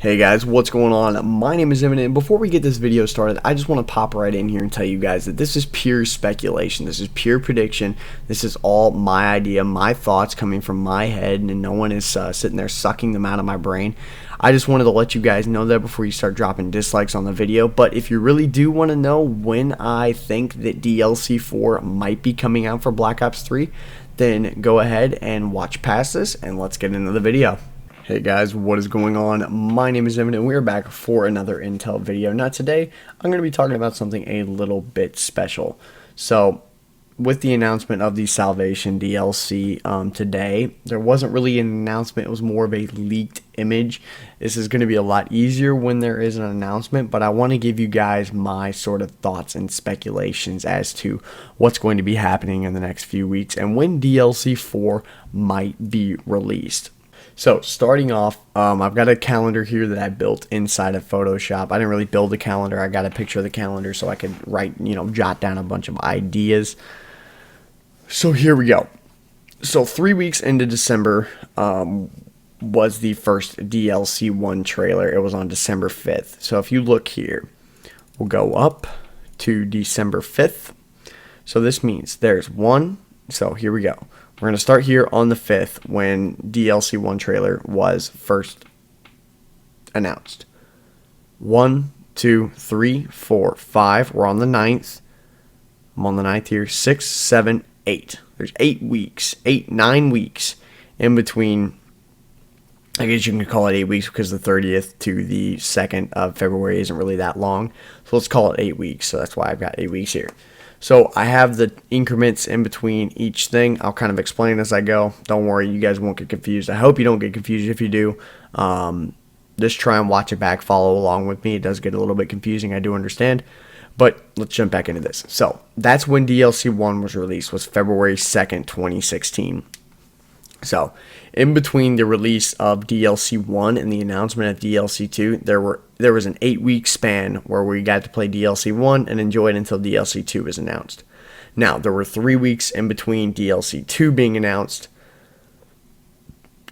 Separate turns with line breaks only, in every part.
Hey guys, what's going on? My name is Evan, and before we get this video started, I just want to pop right in here and tell you guys that this is pure speculation. This is pure prediction. This is all my idea, my thoughts coming from my head, and no one is sitting there sucking them out of my brain. I just wanted to let you guys know that before you start dropping dislikes on the video. But if you really do want to know when I think that DLC 4 might be coming out for Black Ops 3, then go ahead and watch past this, and let's get into the video. Hey guys, what is going on? My name is Evan, and we're back for another Intel video. Now today, I'm going to be talking about something a little bit special. So, with the announcement of the Salvation DLC today, there wasn't really an announcement. It was more of a leaked image. This is going to be a lot easier when there is an announcement, but I want to give you guys my sort of thoughts and speculations as to what's going to be happening in the next few weeks and when DLC 4 might be released. So starting off, I've got a calendar here that I built inside of Photoshop. I didn't really build a calendar. I got a picture of the calendar so I could jot down a bunch of ideas. So here we go. So 3 weeks into December was the first DLC 1 trailer. It was on December 5th. So if you look here, we'll go up to December 5th. So this means there's one. So here we go. We're going to start here on the 5th when DLC 1 trailer was first announced. 1, 2, 3, 4, 5. We're on the 9th. I'm on the 9th here. 6, 7, 8. There's 8 weeks. 9 weeks in between. I guess you can call it 8 weeks because the 30th to the 2nd of February isn't really that long. So let's call it 8 weeks. So that's why I've got 8 weeks here. So I have the increments in between each thing. I'll kind of explain as I go. Don't worry, you guys won't get confused. I hope you don't get confused. If you do, just try and watch it back. Follow along with me. It does get a little bit confusing. I do understand. But let's jump back into this. So that's when DLC 1 was released. Was February 2nd, 2016. So in between the release of DLC 1 and the announcement of DLC 2, there was an 8-week span where we got to play DLC 1 and enjoy it until DLC 2 was announced. Now, there were 3 weeks in between DLC 2 being announced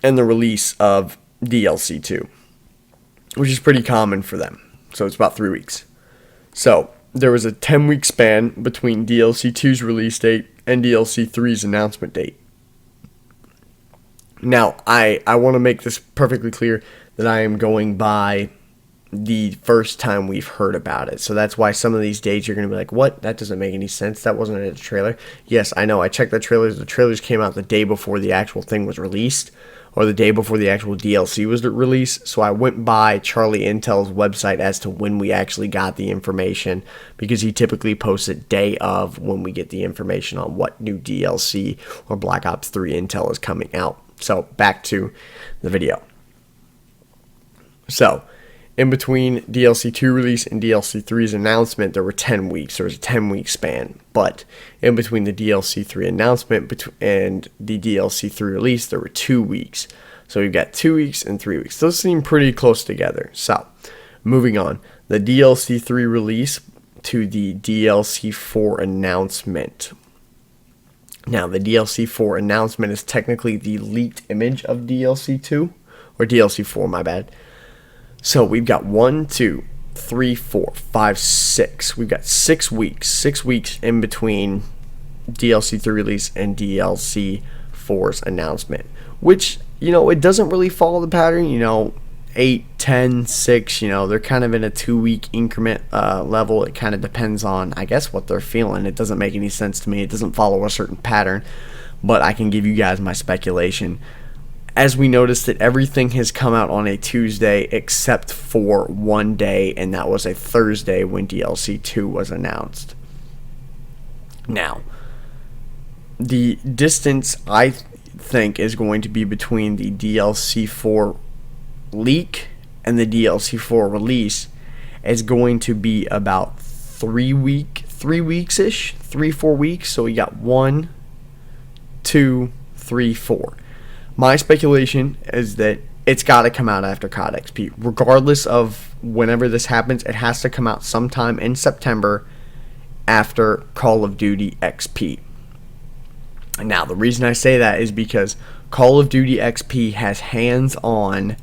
and the release of DLC 2, which is pretty common for them. So it's about 3 weeks. So there was a 10-week span between DLC 2's release date and DLC 3's announcement date. Now, I want to make this perfectly clear that I am going by the first time we've heard about it. So that's why some of these dates you're going to be like, what? That doesn't make any sense. That wasn't in the trailer. Yes, I know. I checked the trailers. The trailers came out the day before the actual thing was released, or the day before the actual DLC was released. So I went by Charlie Intel's website as to when we actually got the information, because he typically posts it day of when we get the information on what new DLC or Black Ops 3 intel is coming out. So back to the video. So in between DLC 2 release and DLC 3's announcement, there were 10 weeks. There was a 10-week span. But in between the DLC 3 announcement and the DLC 3 release, there were 2 weeks. So we've got 2 weeks and 3 weeks. Those seem pretty close together. So moving on. The DLC 3 release to the DLC 4 announcement. Now, the DLC 4 announcement is technically the leaked image of DLC 2, or DLC 4, my bad. So we've got 1, 2, 3, 4, 5, 6. We've got 6 weeks. 6 weeks in between DLC 3 release and DLC 4's announcement, which, it doesn't really follow the pattern. 8, 10, 6, they're kind of in a 2-week increment level. It kind of depends on, I guess, what they're feeling. It doesn't make any sense to me. It doesn't follow a certain pattern, but I can give you guys my speculation. As we noticed that everything has come out on a Tuesday except for one day, and that was a Thursday when DLC 2 was announced. Now, the distance I think is going to be between the DLC 4 leak and the DLC 4 release is going to be about 3 weeks-ish, 3-4 weeks. So we got 1, 2, 3, 4. My speculation is that it's got to come out after COD XP. Regardless of whenever this happens, it has to come out sometime in September after Call of Duty XP. Now, the reason I say that is because Call of Duty XP has hands-on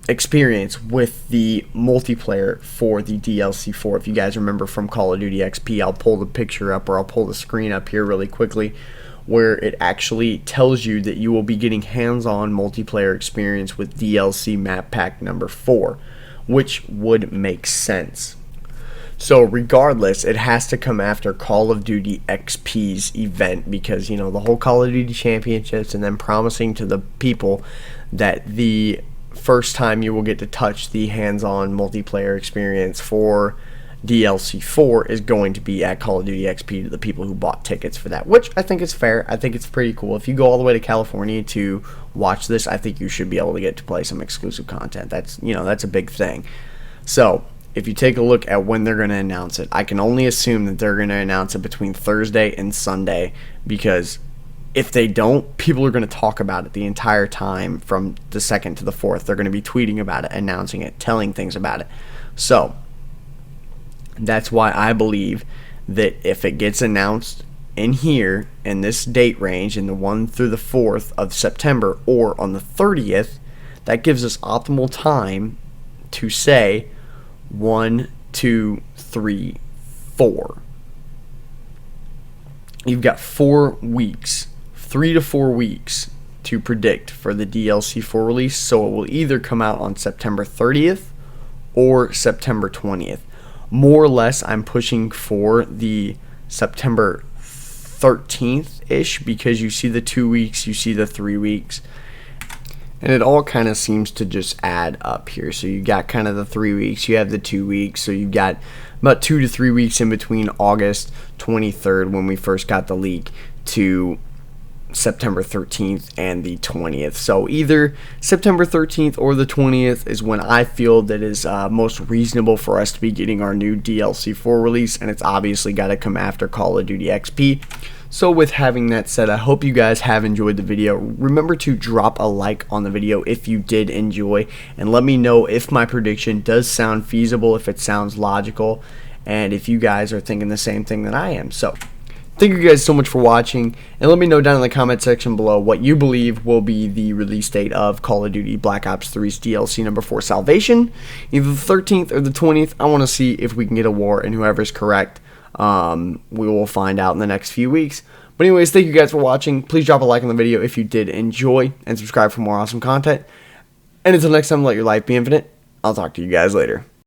experience with the multiplayer for the DLC 4. If you guys remember from Call of Duty XP, I'll pull the picture up, or I'll pull the screen up here really quickly, where it actually tells you that you will be getting hands-on multiplayer experience with DLC map pack number 4, which would make sense. So regardless, it has to come after Call of Duty XP's event, because, you know, the whole Call of Duty championships and then promising to the people that the first time you will get to touch the hands-on multiplayer experience for DLC 4 is going to be at Call of Duty XP to the people who bought tickets for that, which I think is fair. I think it's pretty cool. If you go all the way to California to watch this, I think you should be able to get to play some exclusive content. That's, you know, that's a big thing. So if you take a look at when they're going to announce it, I can only assume that they're going to announce it between Thursday and Sunday, because if they don't, people are going to talk about it the entire time from the 2nd to the 4th. They're going to be tweeting about it, announcing it, telling things about it. So that's why I believe that if it gets announced in here, in this date range, in the 1 through the 4th of September, or on the 30th, that gives us optimal time to say 1, 2, 3, 4. You've got 4 weeks, 3 to 4 weeks to predict for the DLC 4 release, so it will either come out on September 30th or September 20th. More or less, I'm pushing for the September 13th-ish, because you see the 2 weeks, you see the 3 weeks, and it all kind of seems to just add up here. So you got kind of the 3 weeks, you have the 2 weeks, so you've got about 2 to 3 weeks in between August 23rd, when we first got the leak, to September 13th and the 20th. So either September 13th or the 20th is when I feel that is most reasonable for us to be getting our new DLC 4 release, and it's obviously got to come after Call of Duty XP. So with having that said, I hope you guys have enjoyed the video. Remember to drop a like on the video if you did enjoy, and let me know if my prediction does sound feasible, if it sounds logical, and if you guys are thinking the same thing that I am. So thank you guys so much for watching, and let me know down in the comment section below what you believe will be the release date of Call of Duty Black Ops 3's DLC number 4 Salvation, either the 13th or the 20th. I want to see if we can get a war, and whoever's correct, we will find out in the next few weeks. But anyways, thank you guys for watching. Please drop a like on the video if you did enjoy, and subscribe for more awesome content. And until next time, let your life be infinite. I'll talk to you guys later.